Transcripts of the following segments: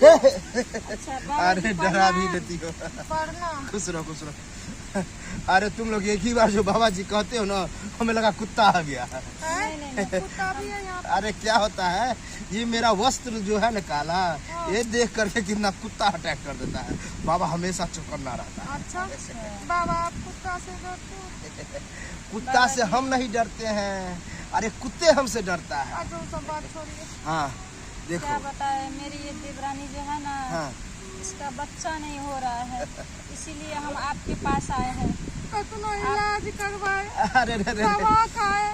अरे डरा भी देती हो। खुश रहो खुश रहो। अरे तुम लोग एक ही बार जो बाबा जी कहते हो ना, हमें लगा कुत्ता आ गया। नहीं, कुत्ता भी है यहाँ। अरे क्या होता है, ये मेरा वस्त्र जो है ना काला, ये देख करके कितना कुत्ता अटैक कर देता है। बाबा हमेशा चौकन्ना रहता है। अच्छा बाबा, आप कुत्ता से डरते हो? कुत्ता से हम नहीं डरते हैं, अरे कुत्ते हमसे डरता है। अच्छा वो सब बात छोड़िए। हाँ देखो, क्या बताए, मेरी ये देवरानी जो है ना, हाँ इसका बच्चा नहीं हो रहा है, इसीलिए हम आपके पास आए हैं। कितना इलाज करवाए, अरे दवा खाए,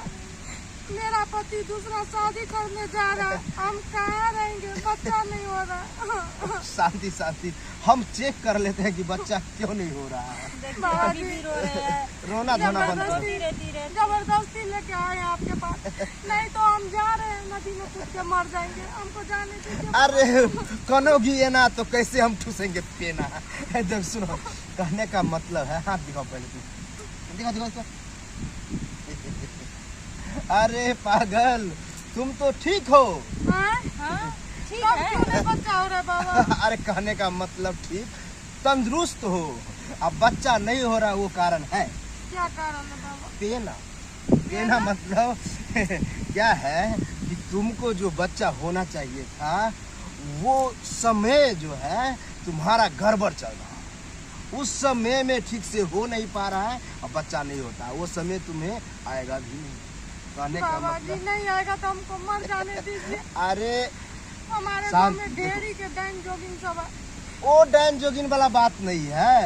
मेरा पति दूसरा शादी करने जा रहा है, हम कहाँ रहेंगे, बच्चा नहीं हो रहा। शांति शांति, हम चेक कर लेते हैं कि बच्चा क्यों नहीं हो रहा है। बाबा जी भी रो रहे हैं, रोना धोना बंद करो। धीरे धीरे जबरदस्ती लेके आए हैं आपके पास, नहीं तो हम जा रहे हैं, नदी में कूद के मर जाएंगे, हमको जाने दीजिए। अरे कनोगी ये ना तो कैसे हम ठूसेंगे पेना। जब सुनो, कहने का मतलब है, हाथ दिखाओ पहले तुम, दिखाओ दिखाओ। अरे पागल, तुम तो ठीक हो। हाँ ठीक कब है। क्यों नहीं बच्चा हो रहा है बाबा? अरे कहने का मतलब ठीक, तंदुरुस्त हो। अब बच्चा नहीं हो रहा वो कारण है क्या कारण है बाबा? पेना। पेना मतलब क्या है कि तुमको जो बच्चा होना चाहिए था, वो समय जो है तुम्हारा गड़बड़ चल रहा है। उस समय में ठीक से हो नहीं पा रहा है और बच्चा नहीं होता। वो समय तुम्हें आएगा भी नहीं। कहने का बाबा जी मतलब, नहीं आएगा तो हमको मर जाने दीजिए। अरे हमारे गांव शांत में ढेरी के डाइन जोगिन सब है। वो डैन जोगिन वाला बात नहीं है।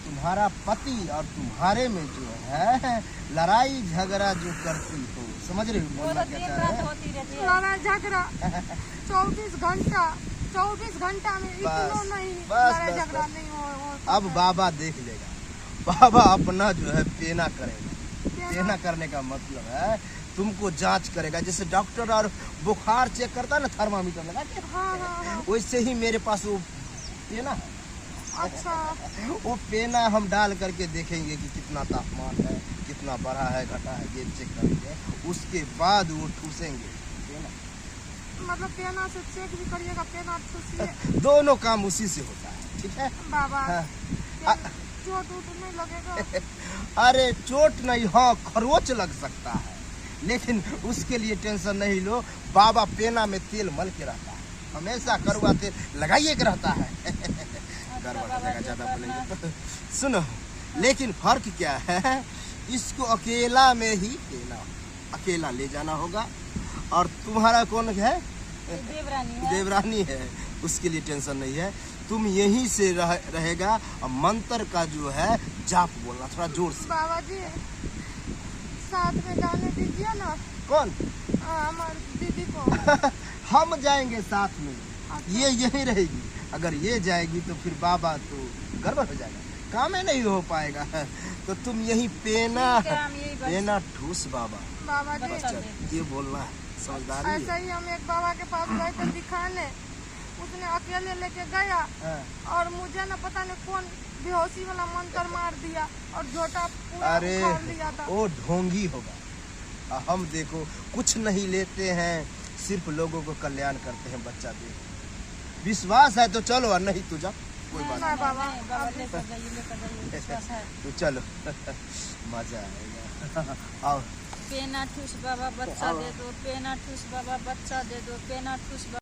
तुम्हारा पति और तुम्हारे में जो है लड़ाई झगड़ा जो करती हो, समझ रहे हो वो बोलना तो क्या दिन चाह रात रहे हैं? होती रहती है। लड़ाई झगड़ा 24 घंटा में इतना नहीं बस, लड़ाई बस, झगड़ा बस। नहीं हो। अब बाबा देख लेगा। बाबा अपना जो है पेना करेगा। पेना करने का मतलब है तुमको जांच करेगा, जैसे डॉक्टर और बुखार चेक करता है ना, थर्मामीटर लगा के, हाँ। वैसे ही मेरे पास वो पेना है। अच्छा वो पेना हम डाल करके देखेंगे कि कितना तापमान है, कितना बढ़ा है घटा है, ये चेक करेंगे, उसके बाद वो ठूसेंगे पेना। मतलब पेना से चेक भी करिएगा, पेना ठूसिए। दोनों काम उसी से होता है, ठीक है। बाबा हाँ। चोट उट नहीं लगेगा? अरे चोट नहीं, हाँ खरोच लग सकता है, लेकिन उसके लिए टेंशन नहीं लो। बाबा पेना में तेल मल के रहता है, हमेशा कड़वा तेल लगाइए के रहता है। गड़बड़ हो जाएगा ज्यादा बोलेंगे तो। सुनो, लेकिन फर्क क्या है, इसको अकेला में ही पेना, अकेला ले जाना होगा। और तुम्हारा कौन है? देवरानी है। देवरानी है, उसके लिए टेंशन नहीं है। तुम यहीं से रहेगा और मंत्र का जो है जाप बोलना थोड़ा जोर से। बाबा जी साथ में जाने दीजिए ना। कौन? हमारी दीदी को। हम जाएंगे साथ में, ये यहीं रहेगी। अगर ये जाएगी तो फिर बाबा तो गड़बड़ हो जाएगा, काम ही नहीं हो पाएगा। तो तुम यही पेना ठीक है, हम यही बस- पेना ठूस बाबा। बाबा जी बच्चा ये बोलना है, समझदारी है। ऐसा ही हम एक बाबा के पास गए थे दिखाने, उसने अकेले लेके गया हाँ। और मुझे ना पता नहीं कौन बेहोशी वाला मंत्र मार दिया और झोटा पूरा अरे उखाड़ लिया था। वो ढोंगी होगा। हम देखो कुछ नहीं लेते हैं, सिर्फ लोगों को कल्याण करते हैं। बच्चा दे, विश्वास है तो चलो, और नहीं तो जा, कोई बात नहीं बाबा, नहीं, बाबा लेकर जाइए, विश्वास है। नहीं। तो चलो मजा आएगा। आओ। पेना ठूस बाबा बच्चा दे दो, पेना ठूस बाबा बच्चा दे दो, पेना ठूस बाबा।